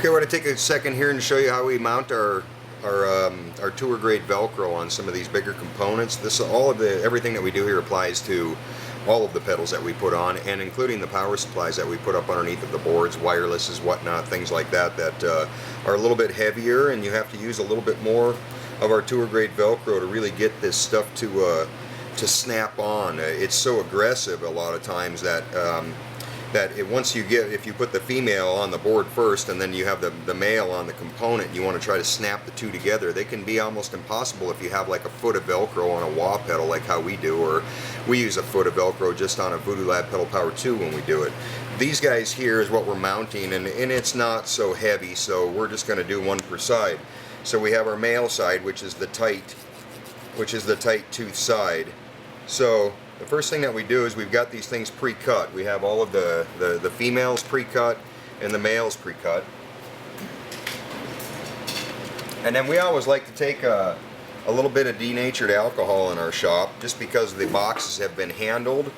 Okay, we're going to take a second here and show you how we mount our Tour Grade Velcro on some of these bigger components. Everything that we do here applies to all of the pedals that we put on, and including the power supplies that we put up underneath of the boards, wirelesses, whatnot, things like that are a little bit heavier, and you have to use a little bit more of our Tour Grade Velcro to really get this stuff to snap on. It's so aggressive a lot of times that if you put the female on the board first and then you have the male on the component, you want to try to snap the two together, they can be almost impossible if you have like a foot of Velcro on a wah pedal like how we do, or we use a foot of Velcro just on a Voodoo Lab Pedal Power 2 when we do it. These guys here is what we're mounting, and it's not so heavy, so we're just going to do one per side. So we have our male side, which is the tight tooth side. So the first thing that we do is we've got these things pre-cut. We have all of the females pre-cut and the males pre-cut. And then we always like to take a little bit of denatured alcohol in our shop, just because the boxes have been handled,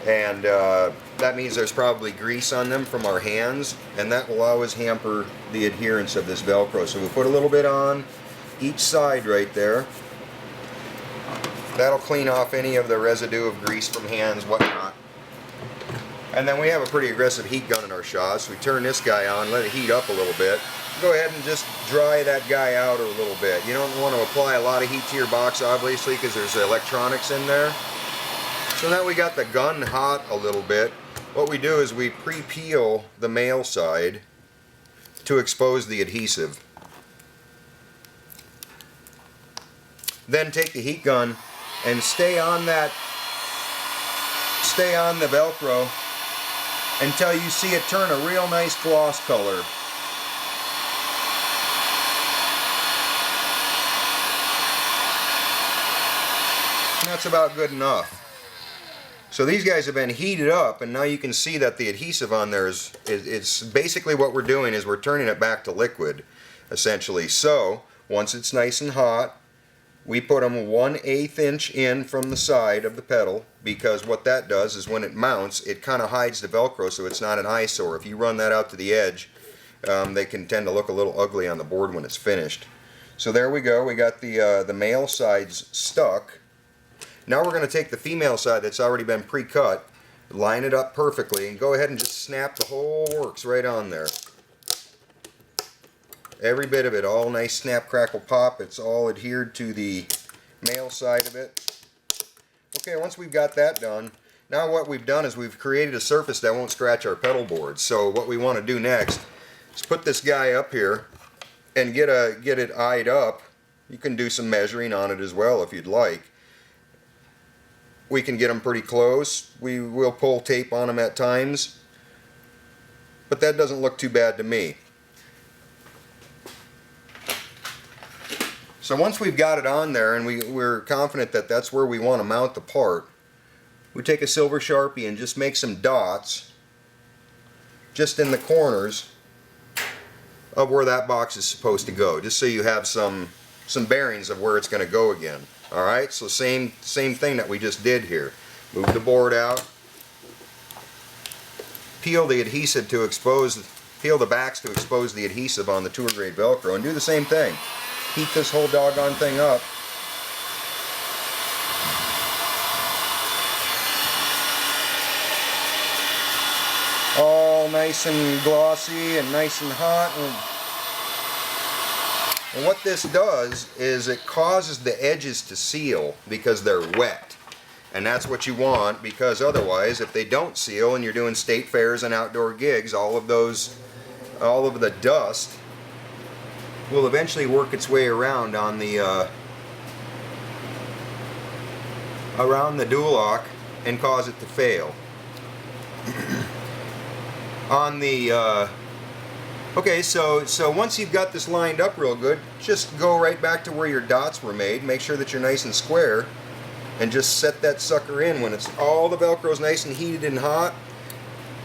and that means there's probably grease on them from our hands, and that will always hamper the adherence of this Velcro. So we put a little bit on each side right there. That'll clean off any of the residue of grease from hands, whatnot. And then we have a pretty aggressive heat gun in our shop, so we turn this guy on, let it heat up a little bit. Go ahead and just dry that guy out a little bit. You don't want to apply a lot of heat to your box, obviously, because there's electronics in there. So now we got the gun hot a little bit. What we do is we pre-peel the male side to expose the adhesive. Then take the heat gun and stay on the Velcro until you see it turn a real nice gloss color. And that's about good enough. So these guys have been heated up, and now you can see that the adhesive on there it's basically what we're doing is we're turning it back to liquid, essentially. So once it's nice and hot, we put them 1/8 inch in from the side of the pedal, because what that does is when it mounts, it kind of hides the Velcro so it's not an eyesore. If you run that out to the edge, they can tend to look a little ugly on the board when it's finished. So there we go, we got the male sides stuck. Now we're going to take the female side that's already been pre-cut, line it up perfectly, and go ahead and just snap the whole works right on there. Every bit of it, all nice snap, crackle, pop. It's all adhered to the male side of it. Okay, once we've got that done, now what we've done is we've created a surface that won't scratch our pedal boards. So what we want to do next is put this guy up here and get it eyed up. You can do some measuring on it as well if you'd like. We can get them pretty close. We will pull tape on them at times, but that doesn't look too bad to me. So once we've got it on there and we're confident that that's where we want to mount the part, we take a silver Sharpie and just make some dots just in the corners of where that box is supposed to go, just so you have some bearings of where it's going to go again. Alright, so same thing that we just did here. Move the board out, peel the adhesive to expose, peel the backs to expose the adhesive on the Tour Grade Velcro, and do the same thing. Heat this whole doggone thing up. All nice and glossy and nice and hot. And what this does is it causes the edges to seal because they're wet. And that's what you want, because otherwise, if they don't seal and you're doing state fairs and outdoor gigs, all of the dust will eventually work its way around on the around the dual lock and cause it to fail. On the okay, so once you've got this lined up real good, just go right back to where your dots were made. Make sure that you're nice and square, and just set that sucker in. When it's all the Velcro's nice and heated and hot,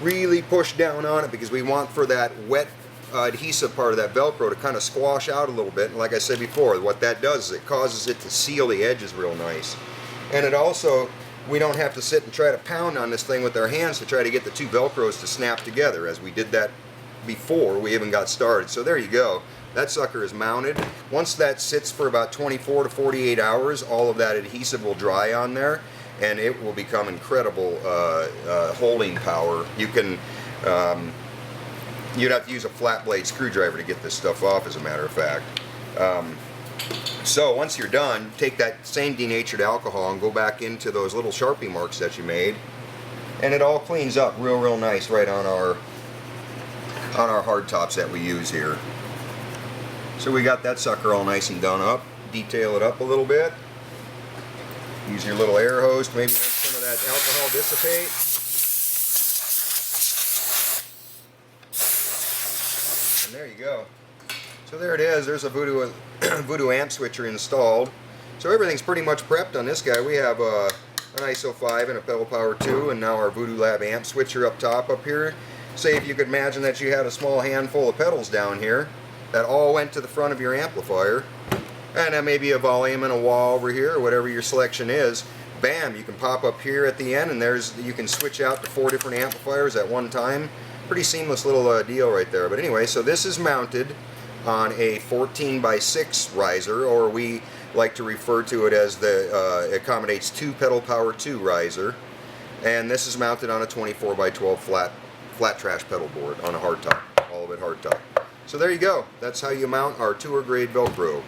really push down on it, because we want for that wet adhesive part of that Velcro to kind of squash out a little bit. And like I said before, what that does is it causes it to seal the edges real nice. And it also, we don't have to sit and try to pound on this thing with our hands to try to get the two Velcros to snap together, as we did that before we even got started. So there you go. That sucker is mounted. Once that sits for about 24 to 48 hours, all of that adhesive will dry on there, and it will become incredible holding power. You can, you'd have to use a flat blade screwdriver to get this stuff off, as a matter of fact. So once you're done, take that same denatured alcohol and go back into those little Sharpie marks that you made, and it all cleans up real nice right on our hard tops that we use here. So we got that sucker all nice and done up. Detail it up a little bit. Use your little air hose to maybe make some of that alcohol dissipate. And there you go. So there it is. There's a Voodoo amp switcher installed. So everything's pretty much prepped on this guy. We have an ISO 5 and a Pedal Power 2, and now our Voodoo Lab amp switcher up top up here. Say if you could imagine that you had a small handful of pedals down here that all went to the front of your amplifier, and then maybe a volume and a wah over here, or whatever your selection is. Bam, you can pop up here at the end, and you can switch out to 4 different amplifiers at one time. Pretty seamless little deal right there. But anyway, so this is mounted on a 14x6 riser, or we like to refer to it as it accommodates 2 Pedal Power 2 riser, and this is mounted on a 24x12 flat trash pedal board on a hardtop, all of it hardtop. So there you go. That's how you mount our Tour Grade Velcro.